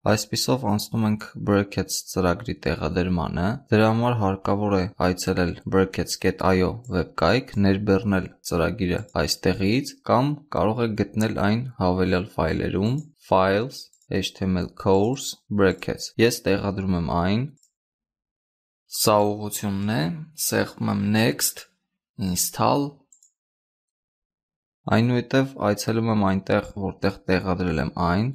Այսպիսով անցնում ենք brackets ծրագրի տեղադրմանը, դրա համար հարկավոր է այցելել brackets.io վեբկայք, ներբեռնել ծրագիրը այստեղից կամ կարող եք գտնել այն հավելյալ ֆայլերում Files, HTML Course, Brackets։ Ես տեղադրում եմ այն, սա ուղղությունն է, սեղմում եմ Next, Install, այնուհետև այցելում եմ այնտեղ, որտեղ տեղադրել եմ այն,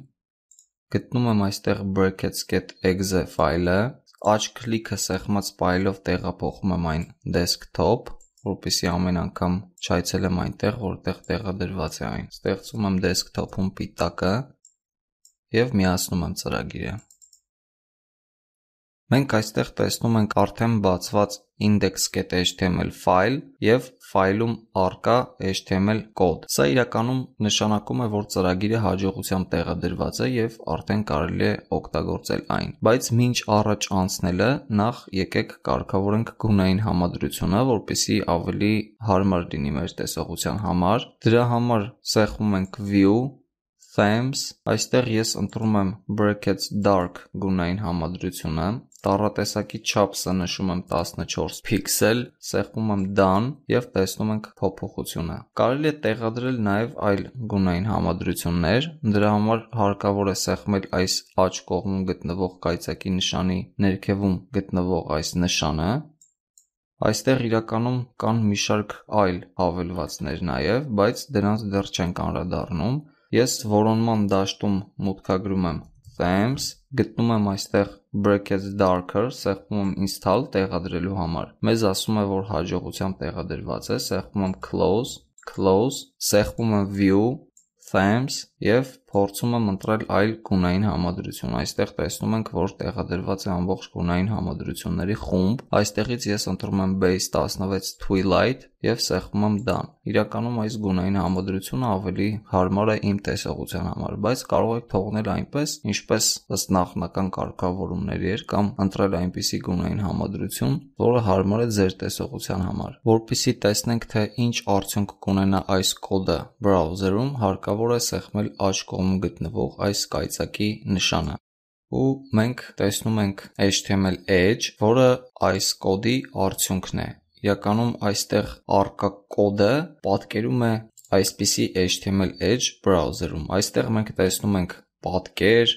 գտնում եմ այստեղ brackets.exe ֆայլը, աջ քլիքը սեղմած ֆայլով տեղափոխում եմ այն desktop, որպեսզի ամեն անգամ չայցելեմ այնտեղ, որտեղ տեղադրված է այն։ Ստեղծում եմ desktop-ում պիտակը և միացնում եմ ծրագիրը։ Մենք այստեղ տեսնում ենք արդեն բացված index.html ֆայլ և ֆայլում առկա HTML կոդ։ Սա իրականում նշանակում է, որ ծրագիրը հաջողությամբ տեղադրված է և արդեն կարելի է օգտագործել այն։ Բայց մինչ առաջ անցնելը, նախ եկեք կարգավորենք գունային համադրությունը, որպեսզի ավելի հարմար լինի մեր տեսողության համար։ Դրա համար սեղմում ենք View, Themes, այստեղ ես ընտրում եմ brackets dark գունային համադրությունը, տառատեսակի չափսը նշում եմ 14 փիքսել, սեղմում եմ Done և տեսնում ենք փոփոխությունը։ Կարելի է տեղադրել նաև այլ գունային համադրություններ, դրա համար հարկավոր է սեղմել այս աջ կողմում գտնվող կայծակի նշանի ներքևում գտնվող այս նշանը։ Այստեղ իրականում կան մի շարք այլ հավելվածներ նաև, բայց դրանց դեռ չենք անդրադառնում։ Ես որոնման դաշտում մուտքագրում եմ Themes, գտնում եմ այստեղ brackets darker, սեղմում եմ Install տեղադրելու համար։ Մեզ ասում է, որ հաջողությամբ տեղադրված է, սեղմում եմ Close, սեղմում եմ View, Themes և փորձում եմ ընտրել այլ գունային համադրություն։ Այստեղ տեսնում ենք, որ տեղադրված է ամբողջ գունային համադրությունների խումբ։ Այստեղից ես ընտրում եմ Base 16 Twilight և սեղմում եմ Done։ Իրականում այս գունային համադրությունը ավելի հարմար է իմ տեսողության համար, բայց կարող եք թողնել այնպես, ինչպես ըստ նախնական կարգավորումների էր, կամ ընտրել այնպիսի գունային համադրություն, որը հարմար է ձեր տեսողության համար։ Որպեսզի տեսնենք, թե ինչ արդյունք կունենա այս կոդը բրաուզերում, հարկավոր է սեղմել աջ կողմում գտնվող այս կայծակի նշանը։ Ու մենք տեսնում ենք HTML edge, որը այս կոդի արդյունքն է։ Իրականում այստեղ առկա կոդը պատկերում է այսպիսի HTML edge բրաուզերում։ Այստեղ մենք տեսնում ենք պատկեր,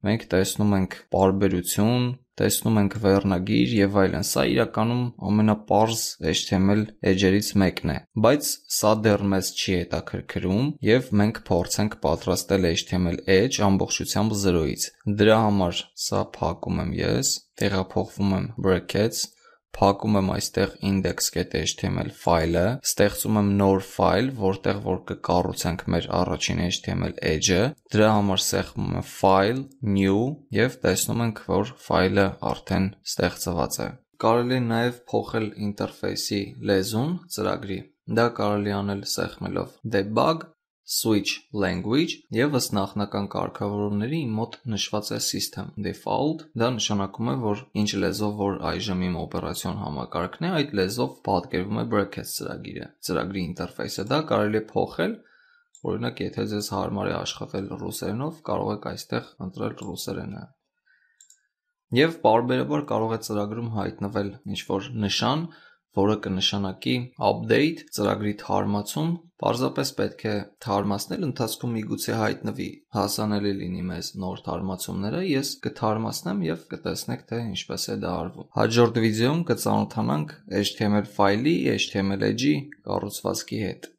մենք տեսնում ենք պարբերություն, տեսնում ենք վերնագիր և այլն։ Սա իրականում ամենապարզ HTML edge-երից մեկն է, բայց սա դեռ մեզ չի հետաքրքրում և մենք փորձենք պատրաստել HTML edge ամբողջությամբ 0-ից։ Դրա համար սա փակում եմ ես, տեղափոխվում եմ brackets, փակում եմ այստեղ index.html ֆայլը, ստեղծում եմ նոր ֆայլ, որտեղ որ կկառուցենք մեր առաջին HTML edge-ը, դրա համար սեղմում եմ File, New և տեսնում ենք, որ ֆայլը արդեն ստեղծված է։ Կարելի է նաև փոխել ինտերֆեյսի լեզուն ծրագրի։ Դա կարելի է անել սեղմելով Debug, Switch Language և ըստ նախնական կարգավորումների իմ մոտ նշված է System Default, դա նշանակում է, որ ինչ լեզվով որ այժմ իմ օպերացիոն համակարգն է, այդ լեզվով պատկերվում է brackets ծրագիրը, ծրագրի ինտերֆեյսը։ Դա կարելի է փոխել, օրինակ եթե ձեզ հարմար է աշխատել ռուսերենով, կարող եք այստեղ ընտրել ռուսերենը։ Եվ պարբերաբար կարող է ծրագրում հայտնվել ինչ-որ նշան, որը կնշանակի update, ծրագրի թարմացում, պարզապես պետք է թարմացնել, ընթացքում միգուցե հայտնվի, հասանելի լինի մեզ նոր թարմացումները, ես կթարմացնեմ և կտեսնեք, թե ինչպես է դա արվում։ Հաջորդ վիդեոում կծանոթանանք HTML ֆայլի, HTML edge-ի կառուցվածքի հետ։